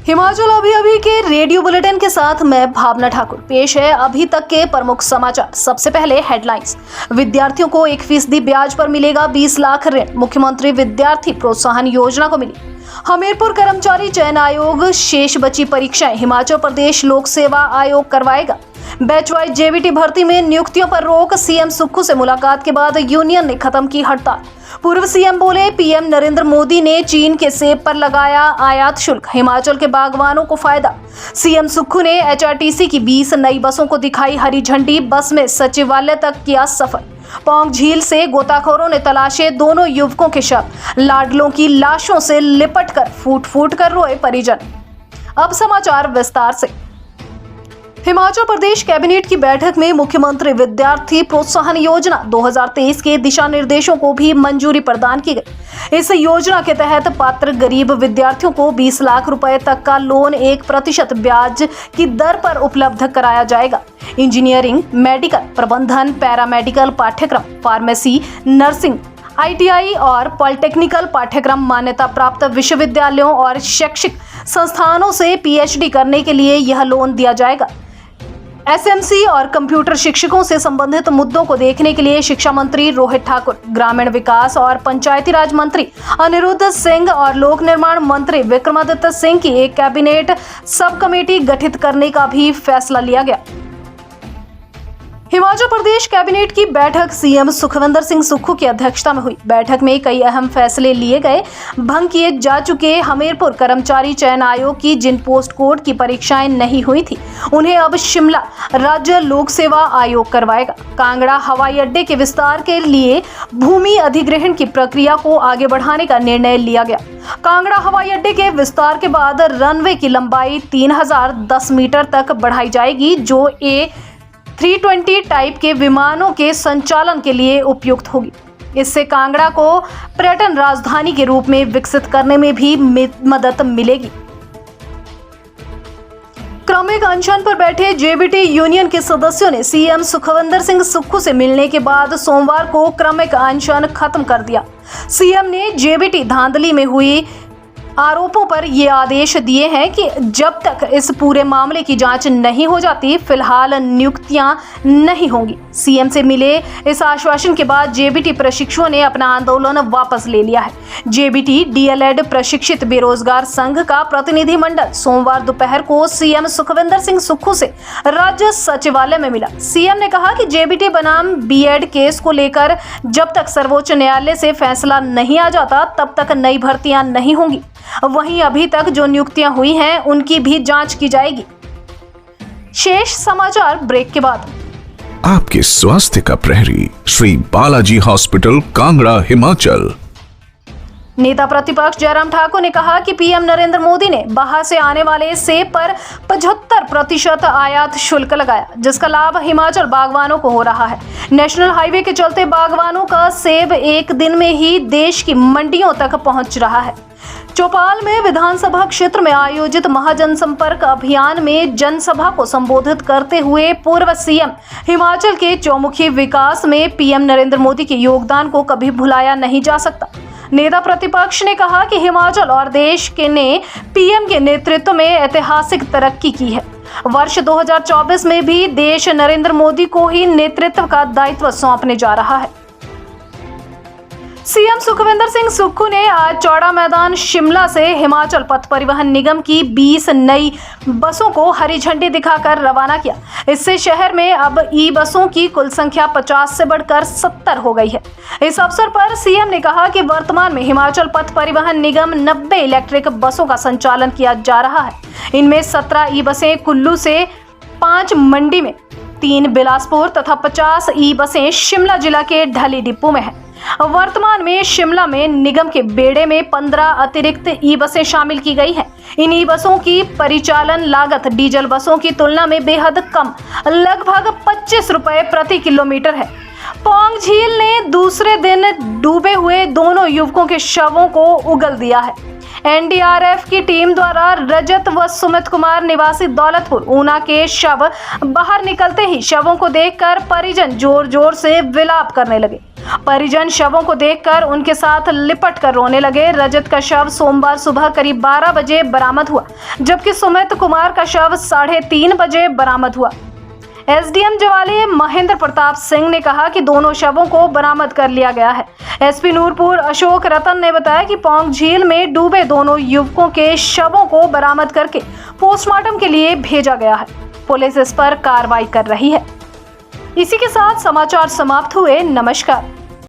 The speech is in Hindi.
हिमाचल अभी के रेडियो बुलेटिन के साथ मैं भावना ठाकुर। पेश है अभी तक के प्रमुख समाचार। सबसे पहले हेडलाइंस। विद्यार्थियों को 1% ब्याज पर मिलेगा 20 लाख ऋण। मुख्यमंत्री विद्यार्थी प्रोत्साहन योजना को मिली। हमीरपुर कर्मचारी चयन आयोग शेष बची परीक्षाएं हिमाचल प्रदेश लोक सेवा आयोग करवाएगा। बैच वाइज जेबीटी भर्ती में नियुक्तियों पर रोक। सीएम सुक्खू से मुलाकात के बाद यूनियन ने खत्म की हड़ताल। पूर्व सीएम बोले, पीएम नरेंद्र मोदी ने चीन के सेब पर लगाया आयात शुल्क, हिमाचल के बागवानों को फायदा। सीएम सुक्खू ने एचआरटीसी की 20 नई बसों को दिखाई हरी झंडी। बस में सचिवालय तक किया सफर। पौंग झील से गोताखोरों ने तलाशे दोनों युवकों के शव। लाडलों की लाशों से लिपटकर फूट फूट कर रोए परिजन। अब समाचार विस्तार से। हिमाचल प्रदेश कैबिनेट की बैठक में मुख्यमंत्री विद्यार्थी प्रोत्साहन योजना 2023 के दिशा निर्देशों को भी मंजूरी प्रदान की गई। इस योजना के तहत पात्र गरीब विद्यार्थियों को 20 लाख रुपए तक का लोन 1% ब्याज की दर पर उपलब्ध कराया जाएगा। इंजीनियरिंग, मेडिकल, प्रबंधन, पैरामेडिकल पाठ्यक्रम, फार्मेसी, नर्सिंग, आईटीआई और पॉलिटेक्निकल पाठ्यक्रम मान्यता प्राप्त विश्वविद्यालयों और शैक्षिक संस्थानों से पीएचडी करने के लिए यह लोन दिया जाएगा। एसएमसी और कंप्यूटर शिक्षकों से संबंधित मुद्दों को देखने के लिए शिक्षा मंत्री रोहित ठाकुर, ग्रामीण विकास और पंचायती राज मंत्री अनिरुद्ध सिंह और लोक निर्माण मंत्री विक्रमादित्य सिंह की एक कैबिनेट सब कमेटी गठित करने का भी फैसला लिया गया। हिमाचल प्रदेश कैबिनेट की बैठक सीएम सुखविंदर सिंह सुक्खू की अध्यक्षता में हुई। बैठक में कई अहम फैसले लिए गए। भंग किए जा चुके हमीरपुर कर्मचारी चयन आयोग की जिन पोस्ट कोड की परीक्षाएं नहीं हुई थी, उन्हें अब शिमला राज्य लोक सेवा आयोग करवाएगा। कांगड़ा हवाई अड्डे के विस्तार के लिए भूमि अधिग्रहण की प्रक्रिया को आगे बढ़ाने का निर्णय लिया गया। कांगड़ा हवाई अड्डे के विस्तार के बाद रनवे की लंबाई 3010 मीटर तक बढ़ाई जाएगी, जो A320 टाइप के विमानों के संचालन के लिए उपयुक्त होगी। इससे कांगड़ा को पर्यटन राजधानी के रूप में विकसित करने में भी मदद मिलेगी। क्रमिक अनशन पर बैठे जेबीटी यूनियन के सदस्यों ने सीएम सुखविंदर सिंह सुक्खू से मिलने के बाद सोमवार को क्रमिक अनशन खत्म कर दिया। सीएम ने जेबीटी धांधली में हुई आरोपों पर ये आदेश दिए हैं कि जब तक इस पूरे मामले की जांच नहीं हो जाती, फिलहाल नियुक्तियां नहीं होंगी। सीएम से मिले इस आश्वासन के बाद जेबीटी प्रशिक्षुओं ने अपना आंदोलन वापस ले लिया है। जेबीटी डीएलएड प्रशिक्षित बेरोजगार संघ का प्रतिनिधिमंडल सोमवार दोपहर को सीएम सुखविंदर सिंह सुक्खू से राज्य सचिवालय में मिला। सीएम ने कहा कि जेबीटी बनाम बीएड केस को लेकर जब तक सर्वोच्च न्यायालय से फैसला नहीं आ जाता, तब तक नई भर्तियां नहीं होंगी। वहीं अभी तक जो नियुक्तियां हुई हैं, उनकी भी जांच की जाएगी। शेष समाचार ब्रेक के बाद। आपके स्वास्थ्य का प्रहरी श्री बालाजी हॉस्पिटल, कांगड़ा, हिमाचल। नेता प्रतिपक्ष जयराम ठाकुर ने कहा कि पीएम नरेंद्र मोदी ने बाहर से आने वाले सेब पर 75% आयात शुल्क लगाया, जिसका लाभ हिमाचल बागवानों को हो रहा है। नेशनल हाईवे के चलते बागवानों का सेब एक दिन में ही देश की मंडियों तक पहुंच रहा है। चौपाल में विधानसभा क्षेत्र में आयोजित महाजनसंपर्क अभियान में जनसभा को संबोधित करते हुए पूर्व सीएम हिमाचल के चौमुखी विकास में पीएम नरेंद्र मोदी के योगदान को कभी भुलाया नहीं जा सकता। नेता प्रतिपक्ष ने कहा कि हिमाचल और देश के ने पीएम के नेतृत्व में ऐतिहासिक तरक्की की है। वर्ष 2024 में भी देश नरेंद्र मोदी को ही नेतृत्व का दायित्व सौंपने जा रहा है। सीएम सुखविंदर सिंह सुक्खू ने आज चौड़ा मैदान शिमला से हिमाचल पथ परिवहन निगम की 20 नई बसों को हरी झंडी दिखाकर रवाना किया। इससे शहर में अब ई बसों की कुल संख्या 50 से बढ़कर 70 हो गई है। इस अवसर पर सीएम ने कहा कि वर्तमान में हिमाचल पथ परिवहन निगम 90 इलेक्ट्रिक बसों का संचालन किया जा रहा है। इनमें 17 ई बसें कुल्लू से, 5 मंडी में, 3 बिलासपुर तथा 50 ई बसें शिमला जिला के ढली डिपो में है। वर्तमान में शिमला में निगम के बेड़े में 15 अतिरिक्त ई बसें शामिल की गई हैं। इन ई बसों की परिचालन लागत डीजल बसों की तुलना में बेहद कम, लगभग 25 रुपए प्रति किलोमीटर है। पौंग झील ने दूसरे दिन डूबे हुए दोनों युवकों के शवों को उगल दिया है। एनडीआरएफ की टीम द्वारा रजत व सुमित कुमार निवासी दौलतपुर ऊना के शव बाहर निकलते ही शवों को देखकर परिजन जोर जोर से विलाप करने लगे। परिजन शवों को देखकर उनके साथ लिपट कर रोने लगे। रजत का शव सोमवार सुबह करीब 12 बजे बरामद हुआ, जबकि सुमित कुमार का शव 3:30 बजे बरामद हुआ। एसडीएम जवाली महेंद्र प्रताप सिंह ने कहा कि दोनों शवों को बरामद कर लिया गया है। एसपी नूरपुर अशोक रतन ने बताया कि पौंग झील में डूबे दोनों युवकों के शवों को बरामद करके पोस्टमार्टम के लिए भेजा गया है। पुलिस इस पर कार्रवाई कर रही है। इसी के साथ समाचार समाप्त हुए। नमस्कार।